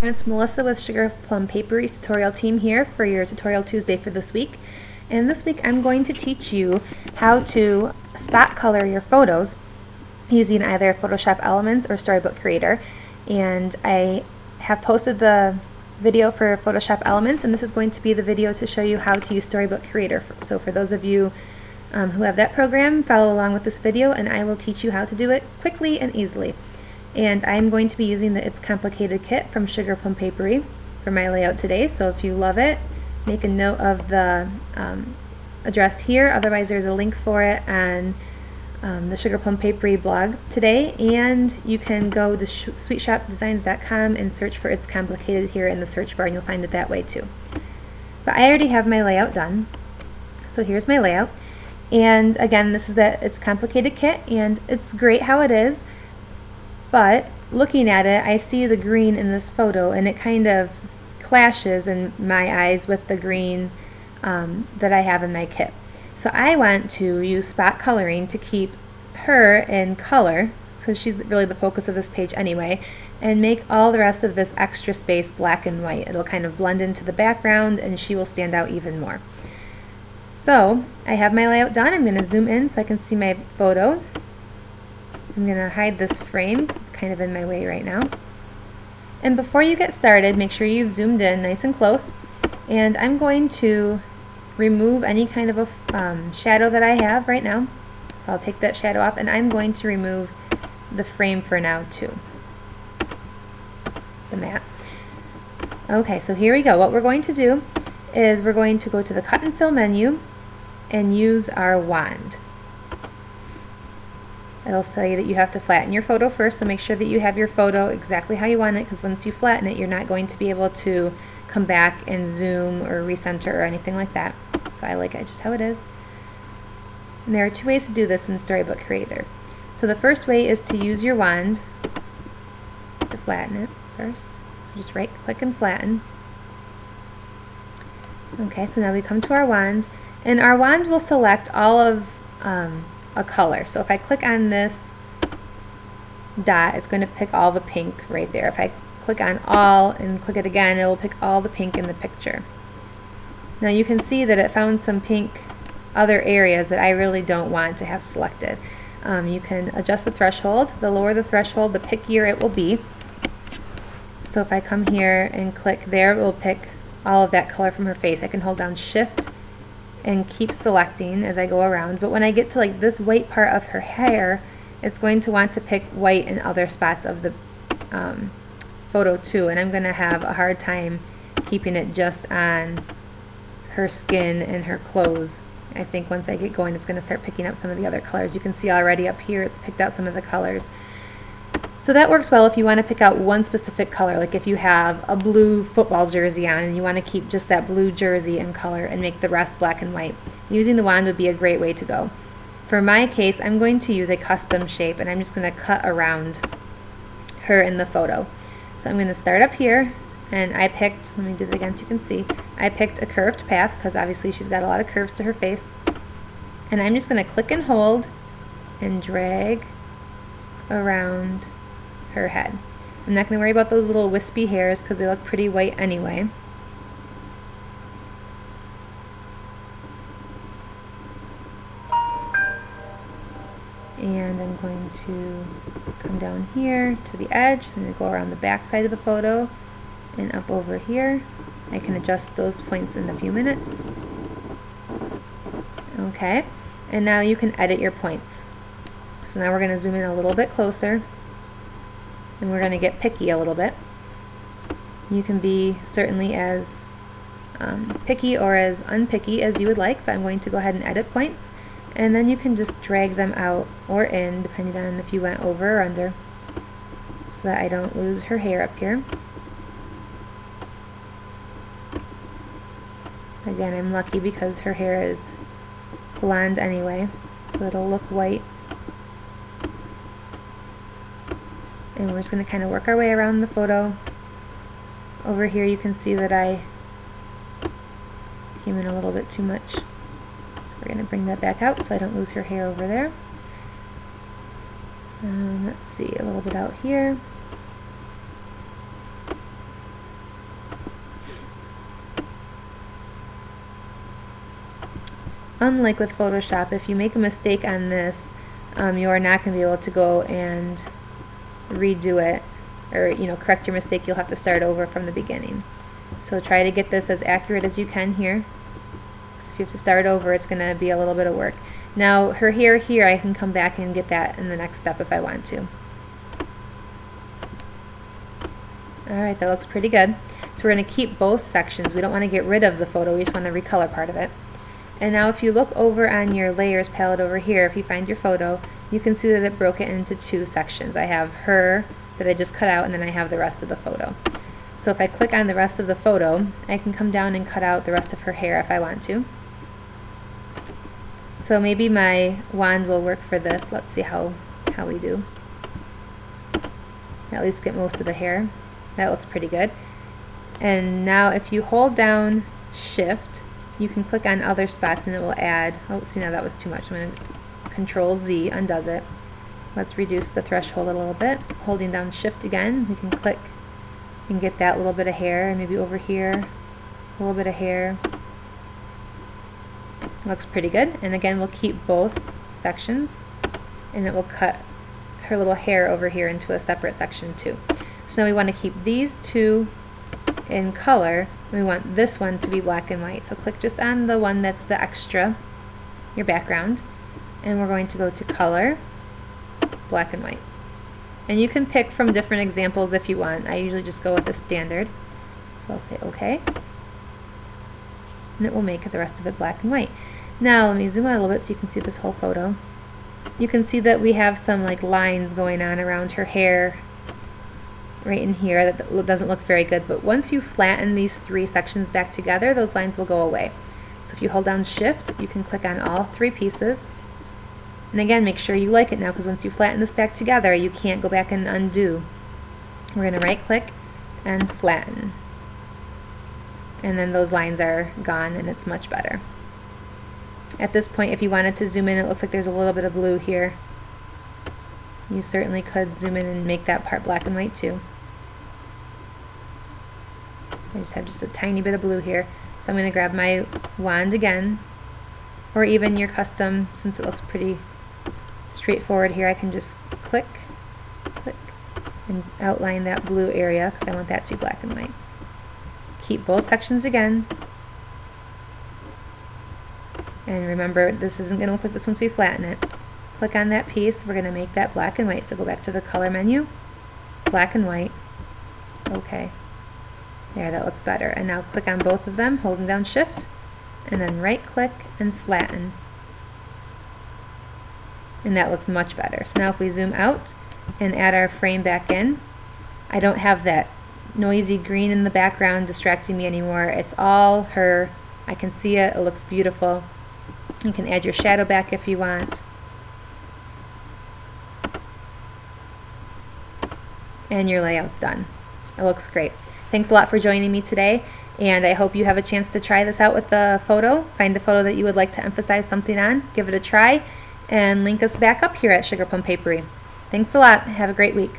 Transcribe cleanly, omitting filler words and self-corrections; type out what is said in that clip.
It's Melissa with Sugar Plum Papery's tutorial team here for your Tutorial Tuesday for this week. And this week I'm going to teach you how to spot color your photos using either Photoshop Elements or Storybook Creator. And I have posted the video for Photoshop Elements, and this is going to be the video to show you how to use Storybook Creator. So for those of you who have that program, follow along with this video and I will teach you how to do it quickly and easily. And I'm going to be using the It's Complicated kit from Sugar Plum Papery for my layout today. So if you love it, make a note of the address here. Otherwise, there's a link for it on the Sugar Plum Papery blog today. And you can go to sweetshopdesigns.com and search for It's Complicated here in the search bar, and you'll find it that way too. But I already have my layout done. So here's my layout. And again, this is the It's Complicated kit, and it's great how it is. But looking at it, I see the green in this photo, and it kind of clashes in my eyes with the green that I have in my kit. So I want to use spot coloring to keep her in color, because she's really the focus of this page anyway, and make all the rest of this extra space black and white. It'll kind of blend into the background and she will stand out even more. So I have my layout done. I'm going to zoom in so I can see my photo. I'm going to hide this frame because it's kind of in my way right now. And before you get started, make sure you've zoomed in nice and close. And I'm going to remove any kind of a shadow that I have right now. So I'll take that shadow off, and I'm going to remove the frame for now too. The mat. Okay, so here we go. What we're going to do is we're going to go to the Cut and Fill menu and use our wand. It'll tell you that you have to flatten your photo first, so make sure that you have your photo exactly how you want it, because once you flatten it, you're not going to be able to come back and zoom or recenter or anything like that. So I like it just how it is. And there are two ways to do this in Storybook Creator. So the first way is to use your wand to flatten it first. So just right click and flatten. Okay, so now we come to our wand, and our wand will select all of a color. So if I click on this dot, it's going to pick all the pink right there. If I click on all and click it again, it will pick all the pink in the picture. Now you can see that it found some pink other areas that I really don't want to have selected. You can adjust the threshold. The lower the threshold, the pickier it will be. So if I come here and click there, it will pick all of that color from her face. I can hold down Shift and keep selecting as I go around, but when I get to like this white part of her hair, it's going to want to pick white in other spots of the photo too, and I'm going to have a hard time keeping it just on her skin and her clothes. I think once I get going, it's going to start picking up some of the other colors. You can see already up here it's picked out some of the colors. So that works well if you want to pick out one specific color, like if you have a blue football jersey on and you want to keep just that blue jersey in color and make the rest black and white. Using the wand would be a great way to go. For my case, I'm going to use a custom shape, and I'm just going to cut around her in the photo. So I'm going to start up here, and I picked, let me do it again so you can see, I picked a curved path because obviously she's got a lot of curves to her face. And I'm just going to click and hold and drag around her head. I'm not going to worry about those little wispy hairs because they look pretty white anyway. And I'm going to come down here to the edge. I'm going to go around the back side of the photo and up over here. I can adjust those points in a few minutes. Okay, and now you can edit your points. So now we're going to zoom in a little bit closer, and we're going to get picky a little bit. You can be certainly as picky or as unpicky as you would like, but I'm going to go ahead and edit points, and then you can just drag them out or in depending on if you went over or under, so that I don't lose her hair up here. Again, I'm lucky because her hair is blonde anyway, so it'll look white. And we're just going to kind of work our way around the photo. Over here you can see that I came in a little bit too much. So we're going to bring that back out so I don't lose her hair over there. Let's see, a little bit out here. unlike with Photoshop, if you make a mistake on this, you are not going to be able to go and redo it, or correct your mistake. You'll have to start over from the beginning. So try to get this as accurate as you can here. So if you have to start over, it's going to be a little bit of work. Now her hair here, I can come back and get that in the next step if I want to. Alright, that looks pretty good. So we're going to keep both sections. We don't want to get rid of the photo, we just want to recolor part of it. And now if you look over on your layers palette over here, if you find your photo, you can see that it broke it into two sections. I have her that I just cut out, and then I have the rest of the photo. So if I click on the rest of the photo, I can come down and cut out the rest of her hair if I want to. So maybe my wand will work for this. Let's see how we do. At least get most of the hair. That looks pretty good. And now if you hold down Shift, you can click on other spots and it will add. Oh, see, now that was too much. I'm going to Control Z, undoes it. Let's reduce the threshold a little bit. Holding down Shift again, we can click and get that little bit of hair, and maybe over here, a little bit of hair. Looks pretty good. And again, we'll keep both sections, and it will cut her little hair over here into a separate section too. So now we want to keep these two in color, and we want this one to be black and white. So click just on the one that's the extra, your background, and we're going to go to color, black and white. And you can pick from different examples if you want. I usually just go with the standard. So I'll say OK. And it will make the rest of it black and white. Now let me zoom out a little bit so you can see this whole photo. You can see that we have some like lines going on around her hair right in here that doesn't look very good, but once you flatten these three sections back together, those lines will go away. So if you hold down Shift, you can click on all three pieces. And again, make sure you like it now, because once you flatten this back together, you can't go back and undo. We're going to right click and flatten. And then those lines are gone and it's much better. At this point, if you wanted to zoom in, it looks like there's a little bit of blue here. You certainly could zoom in and make that part black and white too. I just have just a tiny bit of blue here. So I'm going to grab my wand again, or even your custom, since it looks pretty straightforward here, I can just click, and outline that blue area, because I want that to be black and white. Keep both sections again. And remember, this isn't going to look like this once we flatten it. Click on that piece, we're going to make that black and white, so go back to the color menu, black and white, OK. There, that looks better. And now click on both of them, holding down Shift, and then right click and flatten. And that looks much better. So now if we zoom out and add our frame back in, I don't have that noisy green in the background distracting me anymore. It's all her. I can see it. It looks beautiful. You can add your shadow back if you want. And your layout's done. It looks great. Thanks a lot for joining me today, and I hope you have a chance to try this out with the photo. Find a photo that you would like to emphasize something on, give it a try, and link us back up here at Sugar Plum Papery. Thanks a lot. Have a great week.